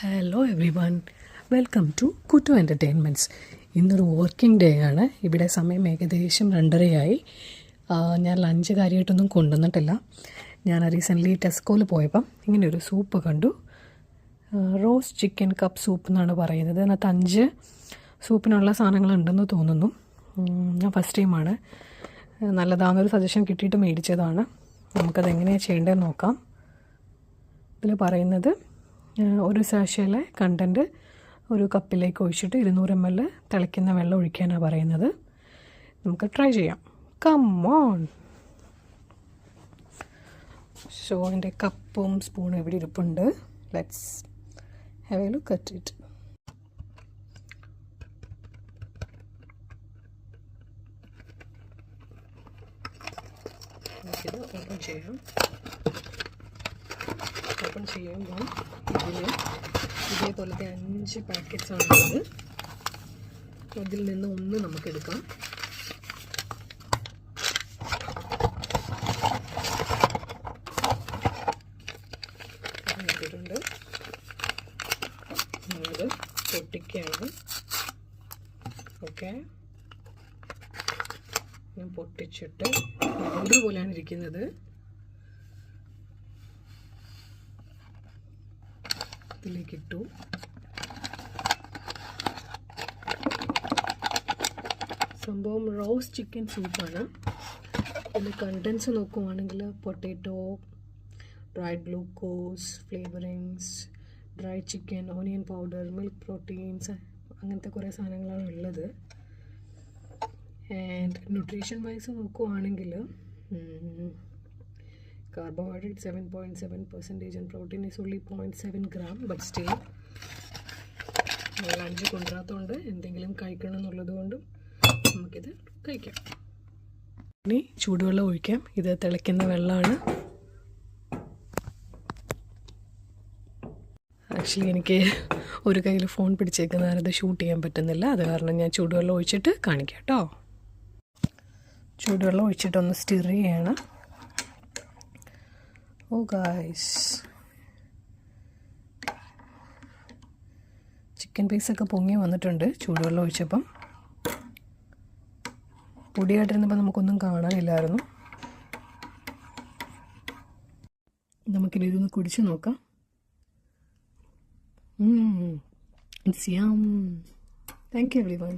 Hello everyone, welcome to Kuttu entertainments. ഇന്നൊരു working day ആണ്. ഇവിടെ സമയം ഏകദേശം 2:30 ഞാൻ ലഞ്ച് കാര്യമായിട്ടൊന്നും കൊണ്ടുവന്നിട്ടില്ല. ഞാൻ റീസെൻ്റ്ലി ടെസ്കോയിൽ പോയപ്പം ഇങ്ങനെയൊരു സൂപ്പ് കണ്ടു. റോസ്റ്റ് ചിക്കൻ കപ്പ് സൂപ്പ് എന്നാണ് പറയുന്നത്. അതിനകത്ത് 5 സൂപ്പിനുള്ള സാധനങ്ങളുണ്ടെന്ന് തോന്നുന്നു. ഞാൻ ഫസ്റ്റ് ടൈമാണ്. നല്ലതാണെന്നൊരു സജഷൻ കിട്ടിയിട്ട് മേടിച്ചതാണ്. നമുക്കതെങ്ങനെയാണ് ചെയ്യേണ്ടതെന്ന് നോക്കാം. ഇതിൽ പറയുന്നത് ഒരു സാഷയിലെ കണ്ടൻറ്റ് ഒരു കപ്പിലേക്ക് ഒഴിച്ചിട്ട് 200 ml തിളയ്ക്കുന്ന വെള്ളം ഒഴിക്കാനാണ് പറയുന്നത്. നമുക്ക് ട്രൈ ചെയ്യാം. Come on. സോ എൻ്റെ കപ്പും സ്പൂണും ഇവിടെ ഇരിപ്പുണ്ട്. Let's have A look at it. നമുക്കിത് ഓപ്പൺ ചെയ്യാം. ഓപ്പൺ ചെയ്യുമ്പോൾ ഇതിൽ ഇതേപോലത്തെ 5 പാക്കറ്റ്സ് ആണുള്ളത്. അതിൽ നിന്ന് ഒന്ന് നമുക്കെടുക്കാം. എടുത്തിട്ടുണ്ട്. നമ്മളത് പൊട്ടിക്കുകയാണ്. ഓക്കെ, ഞാൻ പൊട്ടിച്ചിട്ട് പൗഡർ പോലെയാണ് ഇരിക്കുന്നത്. ഇതിലേക്ക് ഇട്ടു. സംഭവം റോസ്റ്റ് ചിക്കൻ സൂപ്പാണ്. ഇതിൽ കണ്ടൻസ് നോക്കുവാണെങ്കിൽ potato, dried glucose, flavourings, dry chicken, onion powder, milk proteins, അങ്ങനത്തെ കുറേ സാധനങ്ങളാണ് ഉള്ളത്. ആൻഡ് ന്യൂട്രീഷൻ വൈസ് നോക്കുവാണെങ്കിൽ carbohydrate 7.7% and protein is only 0.7 gram, but still lunch കൊണ്ടുവരാത്തതുകൊണ്ട് എന്തെങ്കിലും കഴിക്കണം എന്നുള്ളത് കൊണ്ട് നമുക്കിത് കഴിക്കാം. ഇനി ചൂടുവെള്ളം ഒഴിക്കാം. ഇത് തിളയ്ക്കുന്ന വെള്ളമാണ്. ആക്ച്വലി എനിക്ക് ഒരു കയ്യിൽ ഫോൺ പിടിച്ചേക്കുന്നതാണ്, ഇത് ഷൂട്ട് ചെയ്യാൻ പറ്റുന്നില്ല. അത് കാരണം ഞാൻ ചൂടുവെള്ളം ഒഴിച്ചിട്ട് കാണിക്കാം കേട്ടോ. ചൂടുവെള്ളം ഒഴിച്ചിട്ടൊന്ന് സ്റ്റിർ ചെയ്യണം. ഓ ഗായ്സ്, ചിക്കൻ പീസൊക്കെ പൊങ്ങി വന്നിട്ടുണ്ട് ചൂടുവെള്ളം ഒഴിച്ചപ്പം. പൊടിയായിട്ടിരുന്നപ്പോൾ നമുക്കൊന്നും കാണാനില്ലായിരുന്നു. നമുക്കിനി ഇതൊന്ന് കുടിച്ച് നോക്കാം. ഇറ്റ്സ് യം. Thank you everyone.